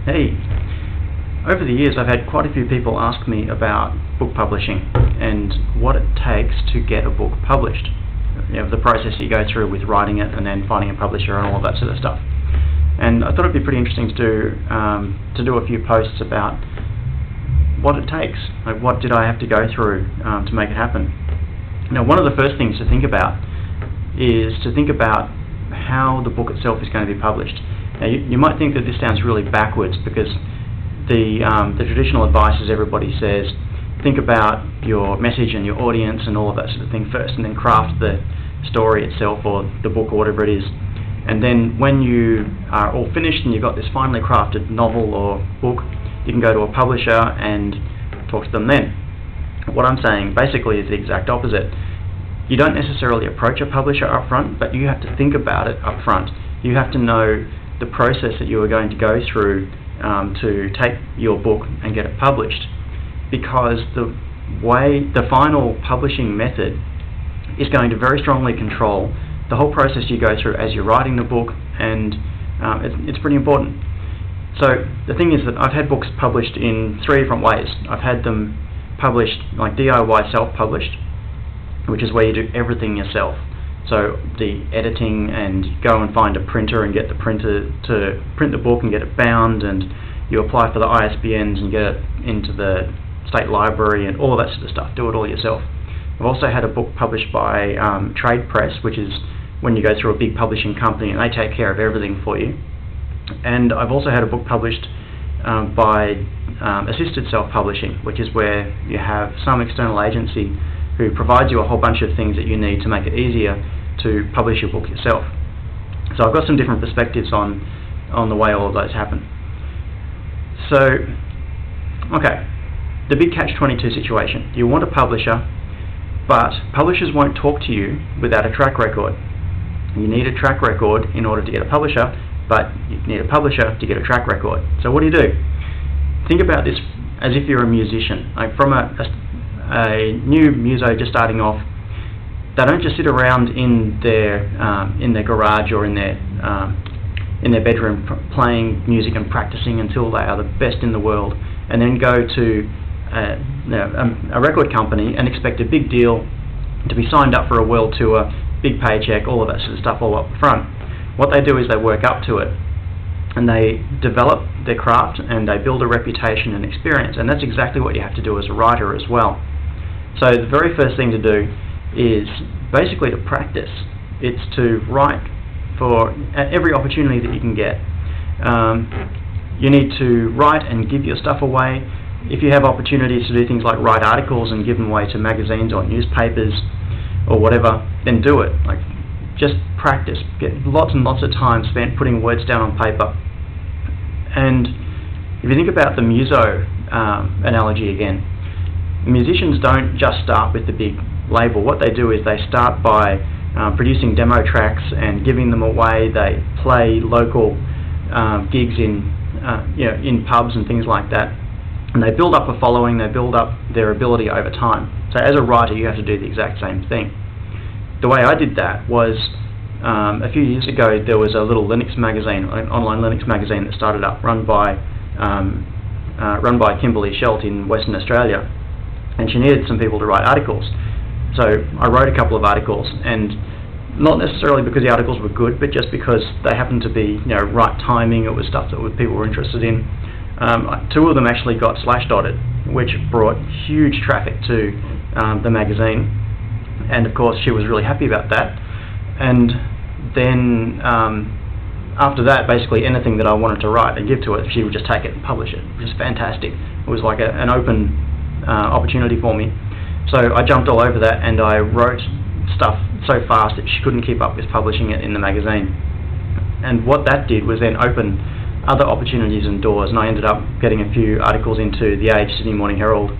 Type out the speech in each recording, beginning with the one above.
Hey, over the years I've had quite a few people ask me about book publishing and what it takes to get a book published. You know, the process you go through with writing it and then finding a publisher and all of that sort of stuff. And I thought it'd be pretty interesting to do a few posts about what it takes. Like, what did I have to go through to make it happen? Now, one of the first things to think about is to think about how the book itself is going to be published. Now, you might think that this sounds really backwards because the traditional advice is everybody says, think about your message and your audience and all of that sort of thing first, and then craft the story itself or the book or whatever it is. And then when you are all finished and you've got this finely crafted novel or book, you can go to a publisher and talk to them then. What I'm saying basically is the exact opposite. You don't necessarily approach a publisher up front, but you have to think about it up front. You have to know the process that you are going to go through to take your book and get it published, because the final publishing method is going to very strongly control the whole process you go through as you're writing the book, and it's pretty important. So the thing is that I've had books published in 3 different ways. I've had them published like DIY self-published, which is where you do everything yourself. So the editing, and go and find a printer and get the printer to print the book and get it bound, and you apply for the ISBNs and get it into the state library and all of that sort of stuff. Do it all yourself. I've also had a book published by Trade Press, which is when you go through a big publishing company and they take care of everything for you. And I've also had a book published by assisted self-publishing, which is where you have some external agency who provides you a whole bunch of things that you need to make it easier to publish your book yourself. So I've got some different perspectives on the way all of those happen. So, okay, the big catch-22 situation. You want a publisher, but publishers won't talk to you without a track record. You need a track record in order to get a publisher, but you need a publisher to get a track record. So what do? Think about this as if you're a musician. Like, from a new muso just starting off, they don't just sit around in their garage or in their bedroom playing music and practicing until they are the best in the world, and then go to a record company and expect a big deal to be signed up for a world tour, big paycheck, all of that sort of stuff all up front. What they do is they work up to it, and they develop their craft, and they build a reputation and experience, and that's exactly what you have to do as a writer as well. So the very first thing to do is basically to practice. It's to write at every opportunity that you can get. You need to write and give your stuff away. If you have opportunities to do things like write articles and give them away to magazines or newspapers or whatever, then do it. Like, just practice. Get lots and lots of time spent putting words down on paper. And if you think about the muso analogy again, musicians don't just start with the big label. What they do is they start by producing demo tracks and giving them away. They play local gigs in pubs and things like that, and they build up a following. They build up their ability over time. So as a writer, you have to do the exact same thing. The way I did that was a few years ago. There was a little Linux magazine, an online Linux magazine that started up, run by Kimberly Schelt in Western Australia, and she needed some people to write articles. So I wrote a couple of articles, and not necessarily because the articles were good, but just because they happened to be, right timing. It was stuff that people were interested in. 2 of them actually got slashdotted, which brought huge traffic to the magazine, and of course she was really happy about that. And then after that, basically anything that I wanted to write and give to her, she would just take it and publish it, which is fantastic. It was like an open opportunity for me. So I jumped all over that, and I wrote stuff so fast that she couldn't keep up with publishing it in the magazine. And what that did was then open other opportunities and doors, and I ended up getting a few articles into The Age, Sydney Morning Herald,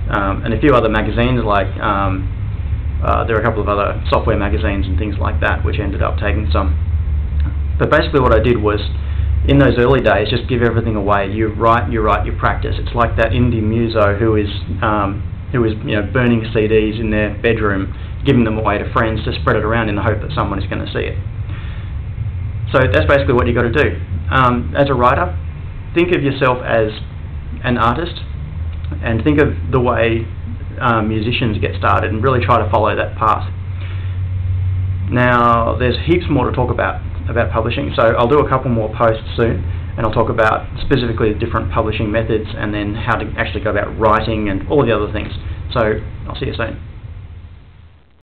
and a few other magazines, like there are a couple of other software magazines and things like that, which ended up taking some. But basically what I did was, in those early days, just give everything away. You write, you practice. It's like that indie muso who is burning CDs in their bedroom, giving them away to friends to spread it around in the hope that someone is going to see it. So that's basically what you've got to do. As a writer, think of yourself as an artist, and think of the way musicians get started, and really try to follow that path. Now, there's heaps more to talk about publishing, so I'll do a couple more posts soon, and I'll talk about specifically the different publishing methods, and then how to actually go about writing and all the other things. So I'll see you soon.